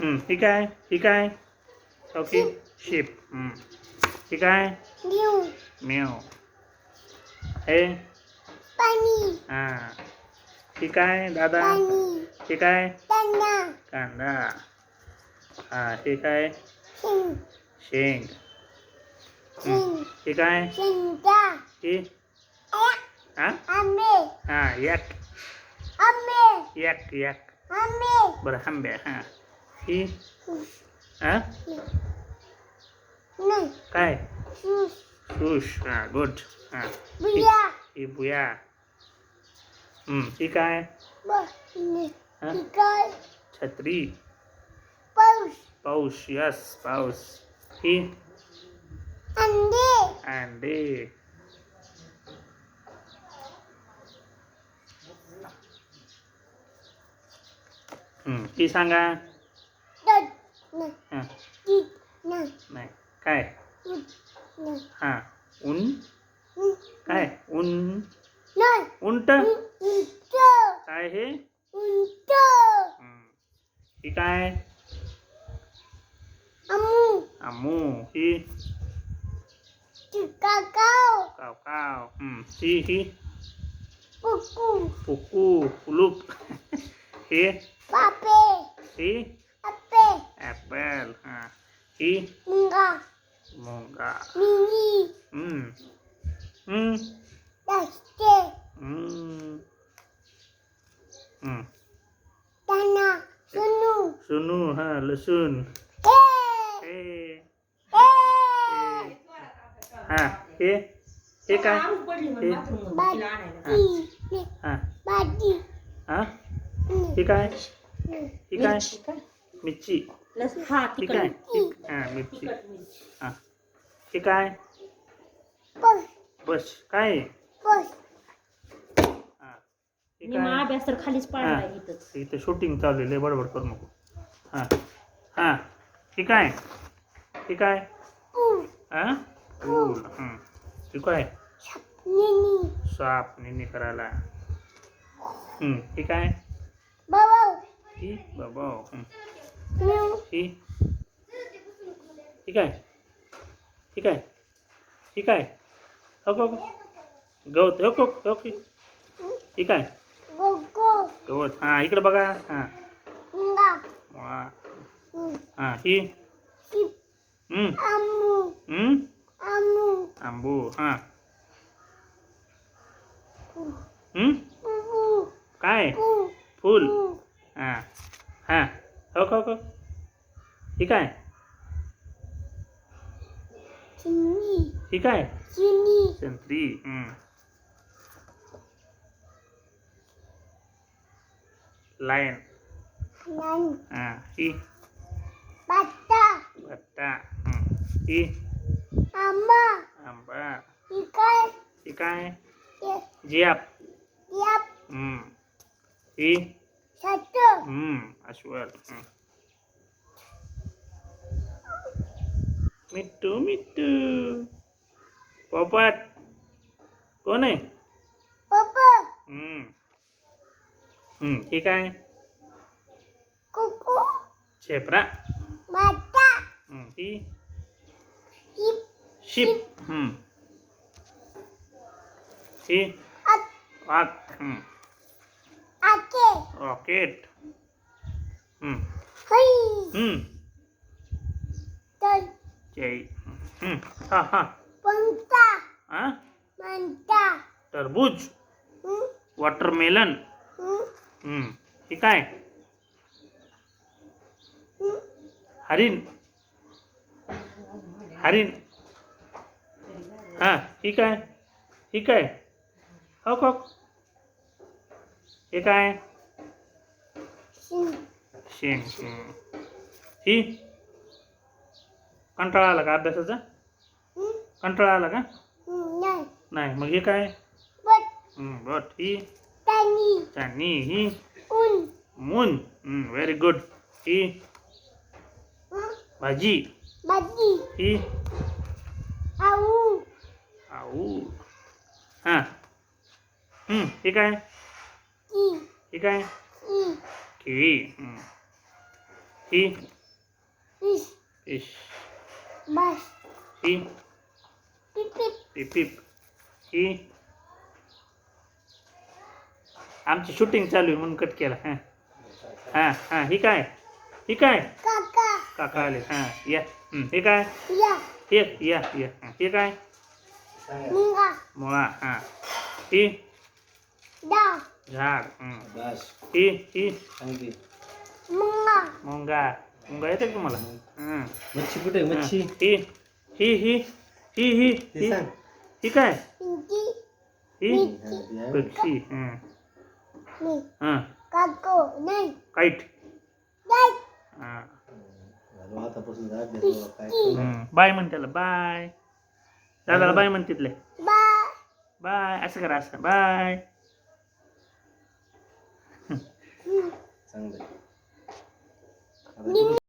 ही काय? ही काय? Okay ship. ही काय? म्याव. हे हां. ही काय दादा? हे काय? कांदा. हां हे काय? शेंग. हे काय? हे हां हां एक एक बरं आंबे. हां ही हां काय? शूश. हां गुड. हां ही बुया. ही काय? हां छत्री. पाऊस. यस पाऊस. ही अंडे. ही सांगा. हां नाही काय? हां ऊन. काय ऊन? उंट. काय हे? ही काय? अमू. ही काव काव. ही पुकू कुलूप. हे ही ॲपल. हां ही मुंगा. हम्म सुनू. हां लसूण. हे हां हे काय? हे हां हां ही काय? ही काय? मिरची. ही काय? हां मिरची. हां हे काय? बस काय? हां हे काय? अभ्यास तर खालीच पाडला हां इथंच. इथं शूटिंग चालू आहे. लय बडबड करू नको. हां हां हे काय? हे काय? हां फूल. हे काय? साप निनी करायला. हे काय? ही बाबा. ही ही काय? ही काय? ही काय? हो गवत. ओके. ही काय? गवत. हां इकडे बघा. हां वा. हां ही आंबू. हां काय? फूल. हां हां हो ही काय? ही काय? संत्री. लायन. हां ही बट्टा. ही आंबा. ही काय? जियाप. ही अस्वल. मिट्टू. पोपट. कोण आहे? ही काय? शेपरा. ही शिप. ही वाघ. रॉकेट. जय. हां हां टरबूज. वॉटरमेलन. ही काय? हरिण. हां ही काय? हो हे काय? शेंग. ही कंटाळा आला का अभ्यासाचा? कंटाळा आला का? नाही मग हे काय? बट. ही चांदणी. ही मून. Very good. ही भाजी. ही आऊ. हां हे काय? ही काय? केळी. ही फिश. ही पिप पिप. ही आमची शूटिंग चालू आहे म्हणून कट केला. हां हां हां. ही काय? ही काय? काका आले. हां या. हे काय? हे या या. हे काय? मुळा. हां. ही झाड. ही ही मुंगा. मुंगा येते का तुम्हाला? मच्छी कुठे आहे? मच्छी ही ही ही ही ही ते सांग. ही काय? ही पक्षी. हां काईट. हां. आतापासून अभ्यास बाबा, काय करू? बाय म्हण त्याला. बाय दादाला. बाय म्हण तिथले. बाय असं करा. असं बाय. चांगलं आहे. आता